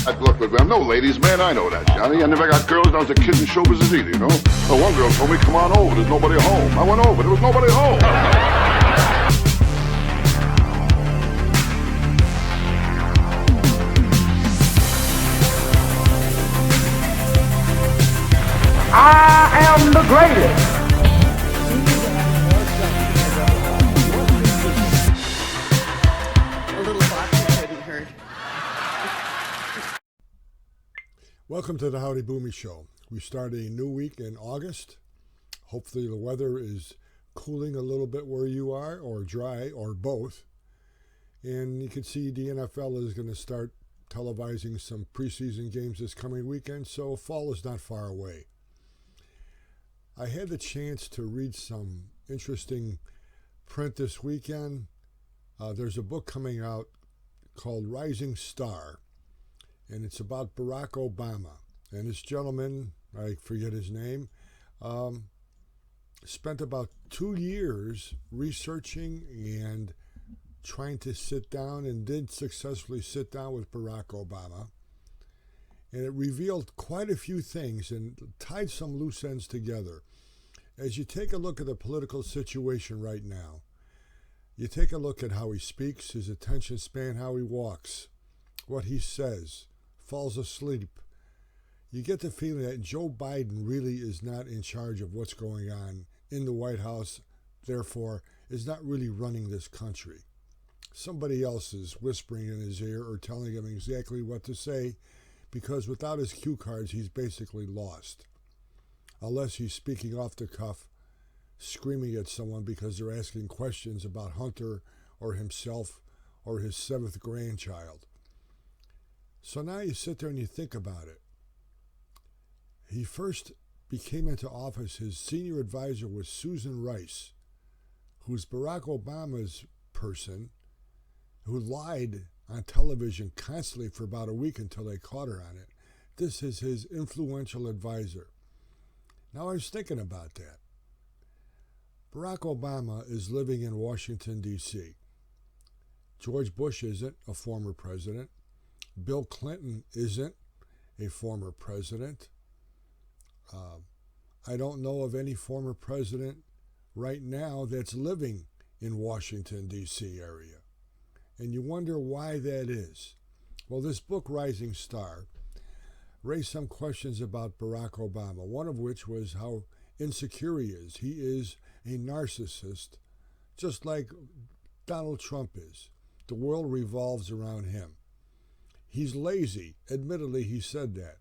Look, I'm no ladies' man, I know that, Johnny. I never got girls down to kids in show business either, you know? Well, one girl told me, come on over, there's nobody home. I went over, there was nobody home. I am the greatest. A little boxing couldn't hurt. Welcome to the Howdy Boomy Show. We start a new week in August. Hopefully the weather is cooling a little bit where you are, or dry, or both. And you can see the NFL is going to start televising some preseason games this coming weekend, so fall is not far away. I had the chance to read some interesting print this weekend. There's a book coming out called Rising Star, and it's about Barack Obama. And this gentleman, I forget his name, spent about 2 years researching and trying to sit down, and did successfully sit down with Barack Obama. And it revealed quite a few things and tied some loose ends together. As you take a look at the political situation right now, you take a look at how he speaks, his attention span, how he walks, what he says, falls asleep. You get the feeling that Joe Biden really is not in charge of what's going on in the White House, therefore is not really running this country. Somebody else is whispering in his ear or telling him exactly what to say, because without his cue cards, he's basically lost. Unless he's speaking off the cuff, screaming at someone because they're asking questions about Hunter or himself or his 7th grandchild. So now you sit there and you think about it. He first became into office, his senior advisor was Susan Rice, who's Barack Obama's person, who lied on television constantly for about a week until they caught her on it. This is his influential advisor. Now I was thinking about that. Barack Obama is living in Washington, D.C. George Bush isn't a former president. Bill Clinton isn't a former president. I don't know of any former president right now that's living in Washington, D.C. area. And you wonder why that is. Well, this book, Rising Star, raised some questions about Barack Obama, one of which was how insecure he is. He is a narcissist, just like Donald Trump is. The world revolves around him. He's lazy. Admittedly, he said that.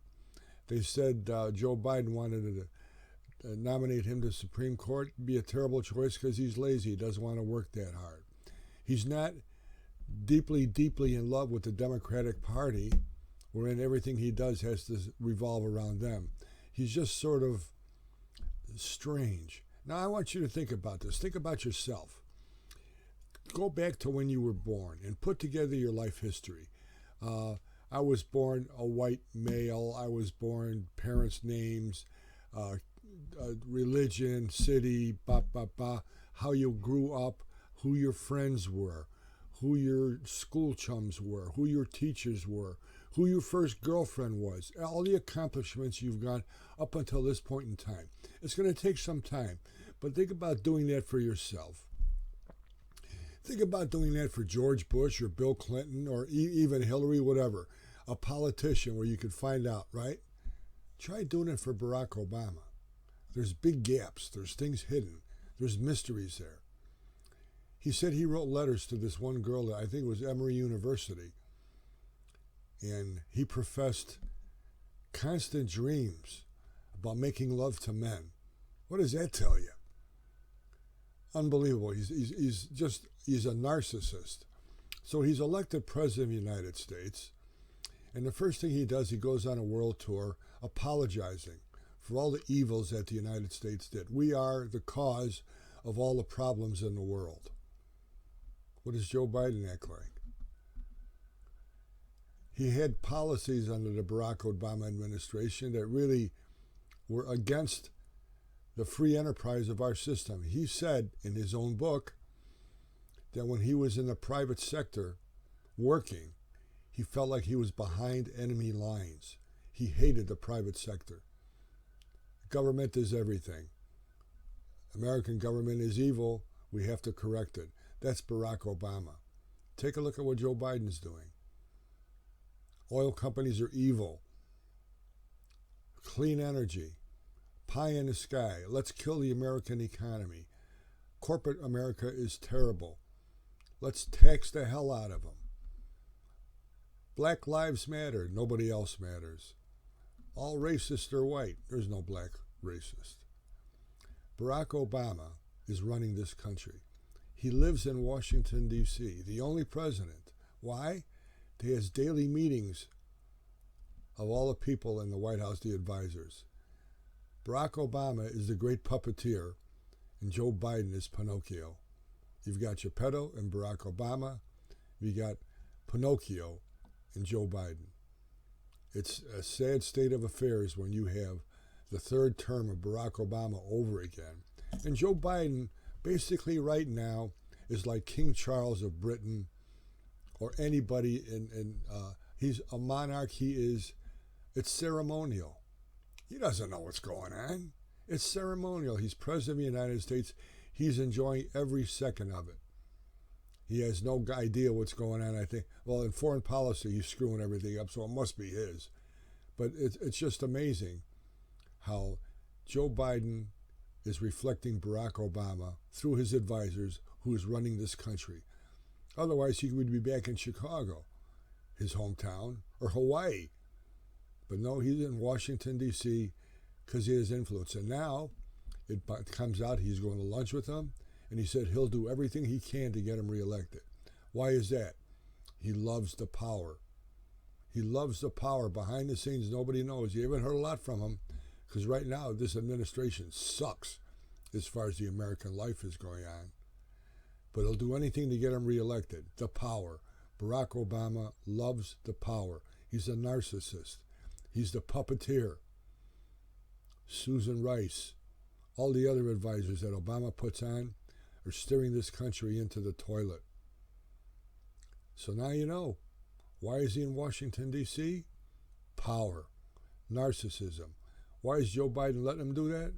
They said Joe Biden wanted to nominate him to the Supreme Court. It'd be a terrible choice because he's lazy. He doesn't want to work that hard. He's not deeply, deeply in love with the Democratic Party, wherein everything he does has to revolve around them. He's just sort of strange. Now, I want you to think about this. Think about yourself. Go back to when you were born and put together your life history. I was born a white male. I was born parents' names, religion, city, how you grew up, who your friends were, who your school chums were, who your teachers were, who your first girlfriend was, all the accomplishments you've got up until this point in time. It's going to take some time, but think about doing that for yourself. Think about doing that for George Bush or Bill Clinton or even Hillary, whatever, a politician where you could find out, right? Try doing it for Barack Obama. There's big gaps. There's things hidden. There's mysteries there. He said he wrote letters to this one girl that I think was Emory University, and he professed constant dreams about making love to men. What does that tell you? Unbelievable. He's a narcissist. So he's elected president of the United States, and the first thing he does, he goes on a world tour apologizing for all the evils that the United States did. We are the cause of all the problems in the world. What does Joe Biden act like? He had policies under the Barack Obama administration that really were against the free enterprise of our system. He said in his own book that when he was in the private sector working, He felt like he was behind enemy lines. He hated the private sector. Government is everything. American government is evil. We have to correct it. That's Barack Obama. Take a look at what Joe Biden's doing. Oil companies are evil. Clean energy. Pie in the sky. Let's kill the American economy. Corporate America is terrible. Let's tax the hell out of them. Black lives matter. Nobody else matters. All racists are white. There's no black racist. Barack Obama is running this country. He lives in Washington, D.C., the only president. Why? He has daily meetings of all the people in the White House, the advisors. Barack Obama is the great puppeteer, and Joe Biden is Pinocchio. You've got Geppetto and Barack Obama. You got Pinocchio and Joe Biden. It's a sad state of affairs when you have the third term of Barack Obama over again. And Joe Biden, basically right now, is like King Charles of Britain or anybody he's a monarch. It's ceremonial. He doesn't know what's going on. It's ceremonial. He's president of the United States. He's enjoying every second of it. He has no idea what's going on, I think. Well, in foreign policy, he's screwing everything up, so it must be his. But it's just amazing how Joe Biden is reflecting Barack Obama through his advisors who is running this country. Otherwise, he would be back in Chicago, his hometown, or Hawaii. But no, he's in Washington, D.C. because he has influence. And now it comes out he's going to lunch with them, and he said he'll do everything he can to get him reelected. Why is that? He loves the power. He loves the power. Behind the scenes, nobody knows. You haven't heard a lot from him because right now this administration sucks as far as the American life is going on. But he'll do anything to get him reelected. The power. Barack Obama loves the power. He's a narcissist. He's the puppeteer. Susan Rice, all the other advisors that Obama puts on are steering this country into the toilet. So now you know. Why is he in Washington, D.C.? Power. Narcissism. Why is Joe Biden letting him do that?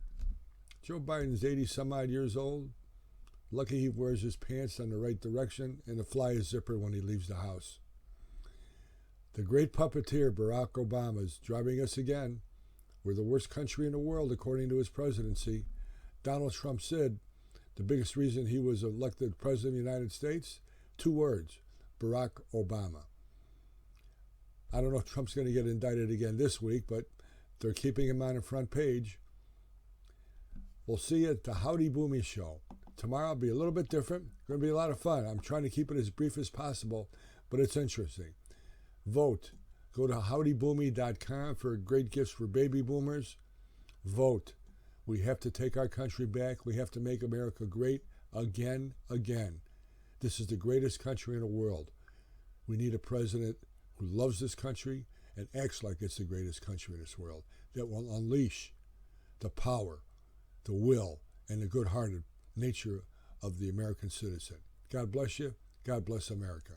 Joe Biden's 80-some-odd years old. Lucky he wears his pants in the right direction and a fly his zipper when he leaves the house. The great puppeteer, Barack Obama, is driving us again. We're the worst country in the world, according to his presidency. Donald Trump said the biggest reason he was elected president of the United States, 2 words, Barack Obama. I don't know if Trump's going to get indicted again this week, but they're keeping him on the front page. We'll see you at the Howdy Boomy Show. Tomorrow will be a little bit different. Going to be a lot of fun. I'm trying to keep it as brief as possible, but it's interesting. Vote. Go to howdyboomy.com for great gifts for baby boomers. Vote. We have to take our country back. We have to make America great again. This is the greatest country in the world. We need a president who loves this country and acts like it's the greatest country in this world, that will unleash the power, the will, and the good-hearted nature of the American citizen. God bless you. God bless America.